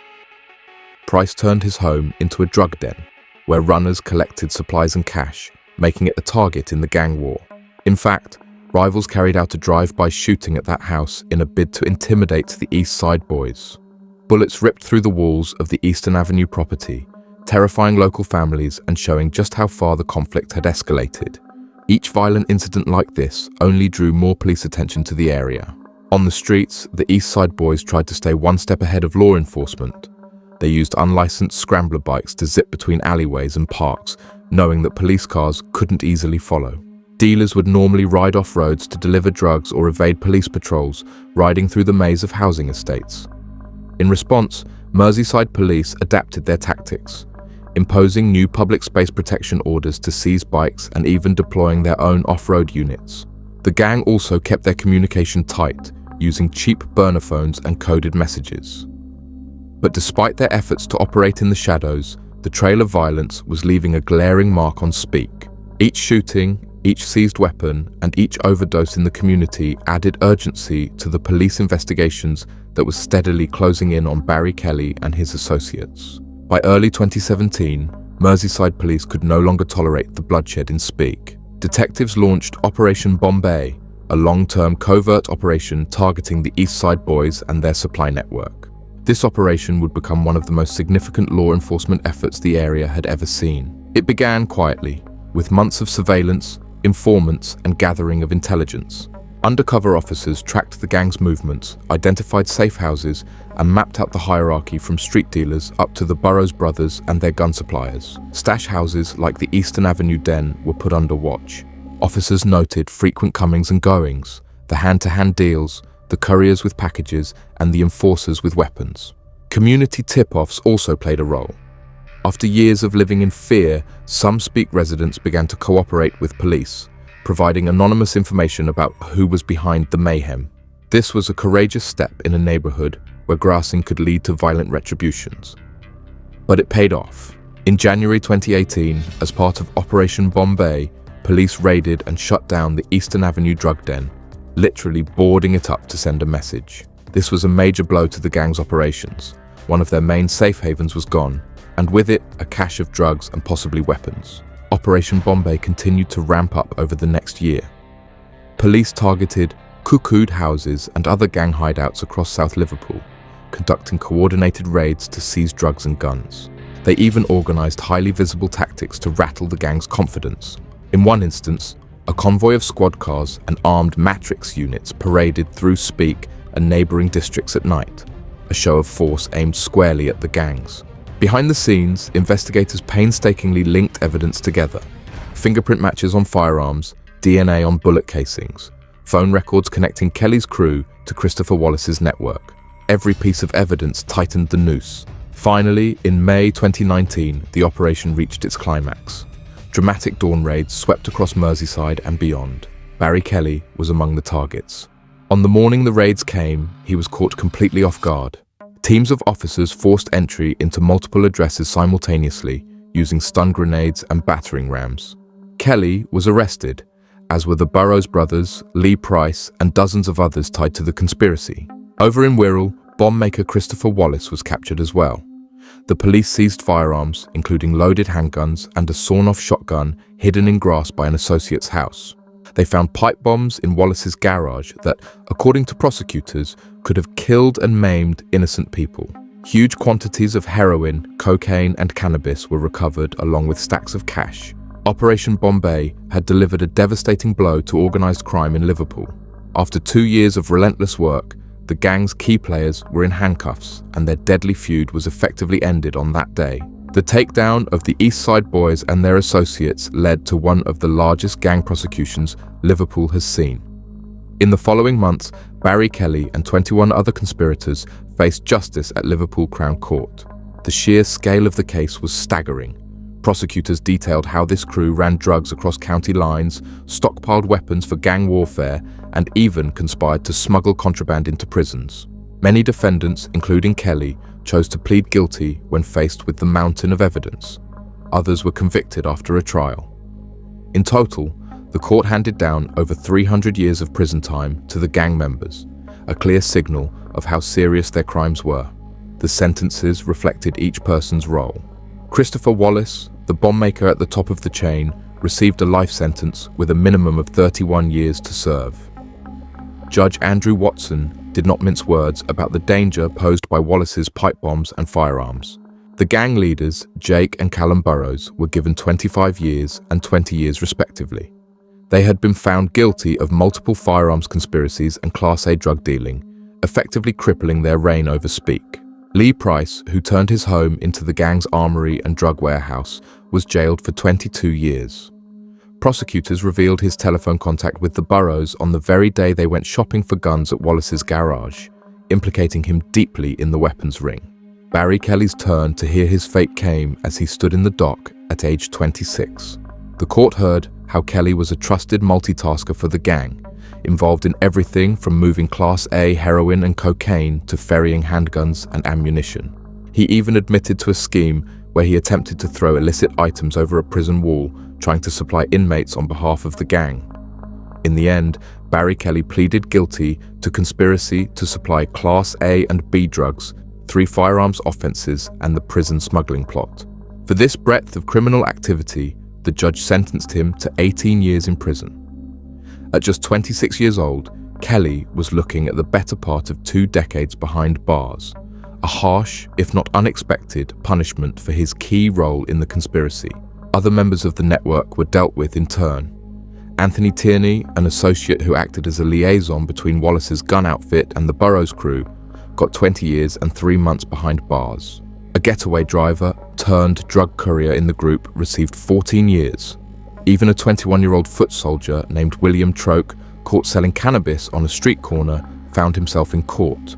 Price turned his home into a drug den, where runners collected supplies and cash, making it a target in the gang war. In fact, rivals carried out a drive-by shooting at that house in a bid to intimidate the East Side boys. Bullets ripped through the walls of the Eastern Avenue property, terrifying local families and showing just how far the conflict had escalated. Each violent incident like this only drew more police attention to the area. On the streets, the East Side boys tried to stay one step ahead of law enforcement. They used unlicensed scrambler bikes to zip between alleyways and parks, knowing that police cars couldn't easily follow. Dealers would normally ride off roads to deliver drugs or evade police patrols, riding through the maze of housing estates. In response, Merseyside police adapted their tactics, imposing new public space protection orders to seize bikes and even deploying their own off-road units. The gang also kept their communication tight, using cheap burner phones and coded messages. But despite their efforts to operate in the shadows, the trail of violence was leaving a glaring mark on Speke. Each shooting, each seized weapon, and each overdose in the community added urgency to the police investigations that was steadily closing in on Barry Kelly and his associates. By early 2017, Merseyside police could no longer tolerate the bloodshed in Speke. Detectives launched Operation Bombay, a long-term covert operation targeting the East Side boys and their supply network. This operation would become one of the most significant law enforcement efforts the area had ever seen. It began quietly, with months of surveillance, informants, and gathering of intelligence. Undercover officers tracked the gang's movements, identified safe houses, and mapped out the hierarchy from street dealers up to the Burrows brothers and their gun suppliers. Stash houses like the Eastern Avenue Den were put under watch. Officers noted frequent comings and goings, the hand-to-hand deals, the couriers with packages, and the enforcers with weapons. Community tip-offs also played a role. After years of living in fear, some Speke residents began to cooperate with police, providing anonymous information about who was behind the mayhem. This was a courageous step in a neighborhood where grassing could lead to violent retributions. But it paid off. In January 2018, as part of Operation Bombay, police raided and shut down the Eastern Avenue drug den, literally boarding it up to send a message. This was a major blow to the gang's operations. One of their main safe havens was gone, and with it, a cache of drugs and possibly weapons. Operation Bombay continued to ramp up over the next year. Police targeted cuckooed houses and other gang hideouts across South Liverpool, conducting coordinated raids to seize drugs and guns. They even organised highly visible tactics to rattle the gang's confidence. In one instance, a convoy of squad cars and armed matrix units paraded through Speke and neighbouring districts at night, a show of force aimed squarely at the gangs. Behind the scenes, investigators painstakingly linked evidence together. Fingerprint matches on firearms, DNA on bullet casings, phone records connecting Kelly's crew to Christopher Wallace's network. Every piece of evidence tightened the noose. Finally, in May 2019, the operation reached its climax. Dramatic dawn raids swept across Merseyside and beyond. Barry Kelly was among the targets. On the morning the raids came, he was caught completely off guard. Teams of officers forced entry into multiple addresses simultaneously, using stun grenades and battering rams. Kelly was arrested, as were the Burrows brothers, Lee Price, and dozens of others tied to the conspiracy. Over in Wirral, bomb maker Christopher Wallace was captured as well. The police seized firearms, including loaded handguns and a sawn-off shotgun hidden in grass by an associate's house. They found pipe bombs in Wallace's garage that, according to prosecutors, could have killed and maimed innocent people. Huge quantities of heroin, cocaine, and cannabis were recovered along with stacks of cash. Operation Bombay had delivered a devastating blow to organised crime in Liverpool. After 2 years of relentless work, the gang's key players were in handcuffs, and their deadly feud was effectively ended on that day. The takedown of the East Side Boys and their associates led to one of the largest gang prosecutions Liverpool has seen. In the following months, Barry Kelly and 21 other conspirators faced justice at Liverpool Crown Court. The sheer scale of the case was staggering. Prosecutors detailed how this crew ran drugs across county lines, stockpiled weapons for gang warfare, and even conspired to smuggle contraband into prisons. Many defendants, including Kelly, chose to plead guilty when faced with the mountain of evidence. Others were convicted after a trial. In total, the court handed down over 300 years of prison time to the gang members, a clear signal of how serious their crimes were. The sentences reflected each person's role. Christopher Wallace, the bomb maker at the top of the chain, received a life sentence with a minimum of 31 years to serve. Judge Andrew Watson did not mince words about the danger posed by Wallace's pipe bombs and firearms. The gang leaders, Jake and Callum Burrows, were given 25 years and 20 years respectively. They had been found guilty of multiple firearms conspiracies and Class A drug dealing, effectively crippling their reign over Speak. Lee Price, who turned his home into the gang's armory and drug warehouse, was jailed for 22 years. Prosecutors revealed his telephone contact with the Burrows on the very day they went shopping for guns at Wallace's garage, implicating him deeply in the weapons ring. Barry Kelly's turn to hear his fate came as he stood in the dock at age 26. The court heard how Kelly was a trusted multitasker for the gang, involved in everything from moving Class A heroin and cocaine to ferrying handguns and ammunition. He even admitted to a scheme where he attempted to throw illicit items over a prison wall, trying to supply inmates on behalf of the gang. In the end, Barry Kelly pleaded guilty to conspiracy to supply Class A and B drugs, 3 firearms offences, and the prison smuggling plot. For this breadth of criminal activity, the judge sentenced him to 18 years in prison. At just 26 years old, Kelly was looking at the better part of 2 decades behind bars, a harsh, if not unexpected, punishment for his key role in the conspiracy. Other members of the network were dealt with in turn. Anthony Tierney, an associate who acted as a liaison between Wallace's gun outfit and the Burrows crew, got 20 years and 3 months behind bars. A getaway driver turned drug courier in the group received 14 years. Even a 21-year-old foot soldier named William Troke, caught selling cannabis on a street corner, found himself in court.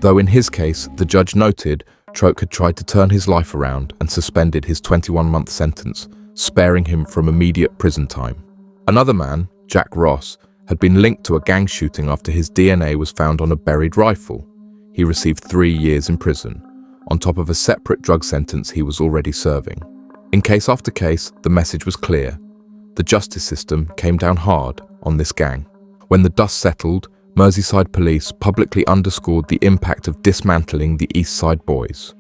Though in his case, the judge noted Troke had tried to turn his life around and suspended his 21-month sentence, sparing him from immediate prison time. Another man, Jack Ross, had been linked to a gang shooting after his DNA was found on a buried rifle. He received 3 years in prison, on top of a separate drug sentence he was already serving. In case after case, the message was clear. The justice system came down hard on this gang. When the dust settled, Merseyside police publicly underscored the impact of dismantling the East Side Boys.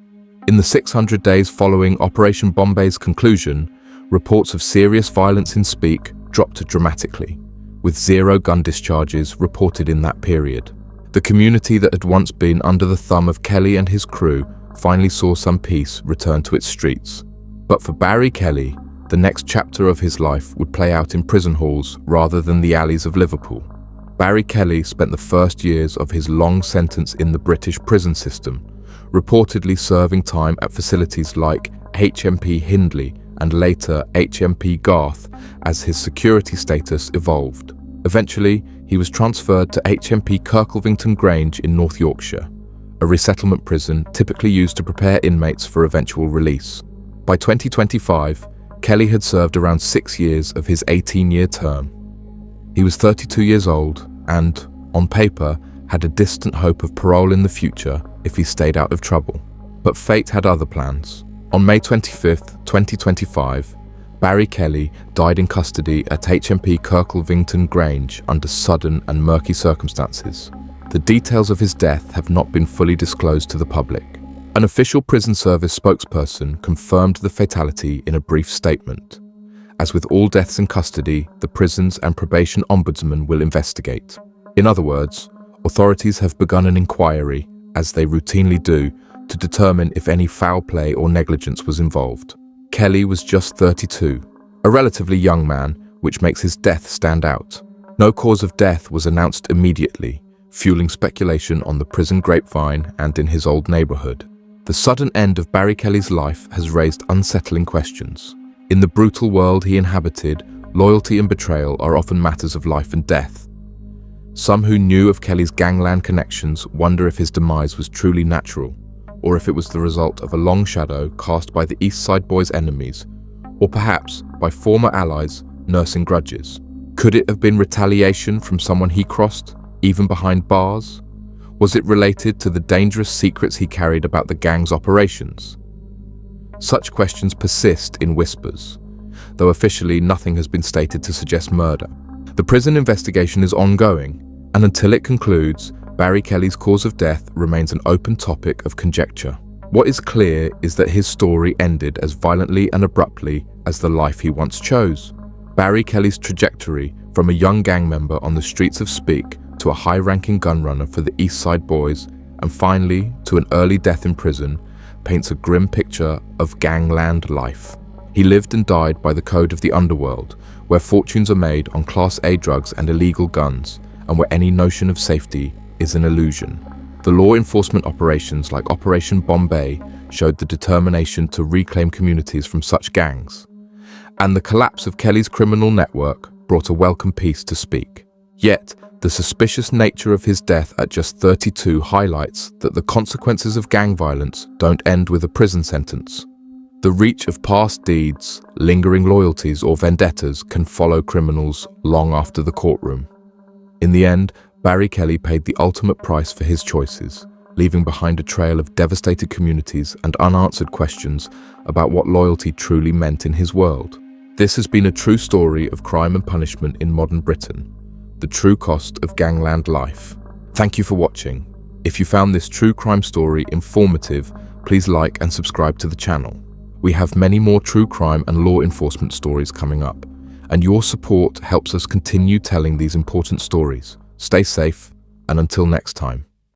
In the 600 days following Operation Bombay's conclusion, reports of serious violence in Speak dropped dramatically, with 0 gun discharges reported in that period. The community that had once been under the thumb of Kelly and his crew finally saw some peace return to its streets. But for Barry Kelly, the next chapter of his life would play out in prison halls rather than the alleys of Liverpool. Barry Kelly spent the first years of his long sentence in the British prison system, reportedly serving time at facilities like HMP Hindley and later HMP Garth as his security status evolved. Eventually, he was transferred to HMP Kirkleavington Grange in North Yorkshire, a resettlement prison typically used to prepare inmates for eventual release. By 2025, Kelly had served around 6 years of his 18-year term. He was 32 years old and, on paper, had a distant hope of parole in the future if he stayed out of trouble. But fate had other plans. On May 25, 2025, Barry Kelly died in custody at HMP Kirkleavington Grange under sudden and murky circumstances. The details of his death have not been fully disclosed to the public. An official prison service spokesperson confirmed the fatality in a brief statement. As with all deaths in custody, the prisons and probation ombudsman will investigate. In other words, authorities have begun an inquiry, as they routinely do, to determine if any foul play or negligence was involved. Kelly was just 32, a relatively young man, which makes his death stand out. No cause of death was announced immediately, fueling speculation on the prison grapevine and in his old neighborhood. The sudden end of Barry Kelly's life has raised unsettling questions. In the brutal world he inhabited, loyalty and betrayal are often matters of life and death. Some who knew of Kelly's gangland connections wonder if his demise was truly natural, or if it was the result of a long shadow cast by the East Side Boys' enemies, or perhaps by former allies nursing grudges. Could it have been retaliation from someone he crossed, even behind bars? Was it related to the dangerous secrets he carried about the gang's operations? Such questions persist in whispers, though officially nothing has been stated to suggest murder. The prison investigation is ongoing, and until it concludes, Barry Kelly's cause of death remains an open topic of conjecture. What is clear is that his story ended as violently and abruptly as the life he once chose. Barry Kelly's trajectory from a young gang member on the streets of Speke to a high-ranking gunrunner for the East Side Boys, and finally to an early death in prison, paints a grim picture of gangland life. He lived and died by the code of the underworld, where fortunes are made on Class A drugs and illegal guns, and where any notion of safety is an illusion. The law enforcement operations like Operation Bombay showed the determination to reclaim communities from such gangs. And the collapse of Kelly's criminal network brought a welcome peace to Speke. Yet, the suspicious nature of his death at just 32 highlights that the consequences of gang violence don't end with a prison sentence. The reach of past deeds, lingering loyalties or vendettas can follow criminals long after the courtroom. In the end, Barry Kelly paid the ultimate price for his choices, leaving behind a trail of devastated communities and unanswered questions about what loyalty truly meant in his world. This has been a true story of crime and punishment in modern Britain, the true cost of gangland life. Thank you for watching. If you found this true crime story informative, please like and subscribe to the channel. We have many more true crime and law enforcement stories coming up, and your support helps us continue telling these important stories. Stay safe, and until next time.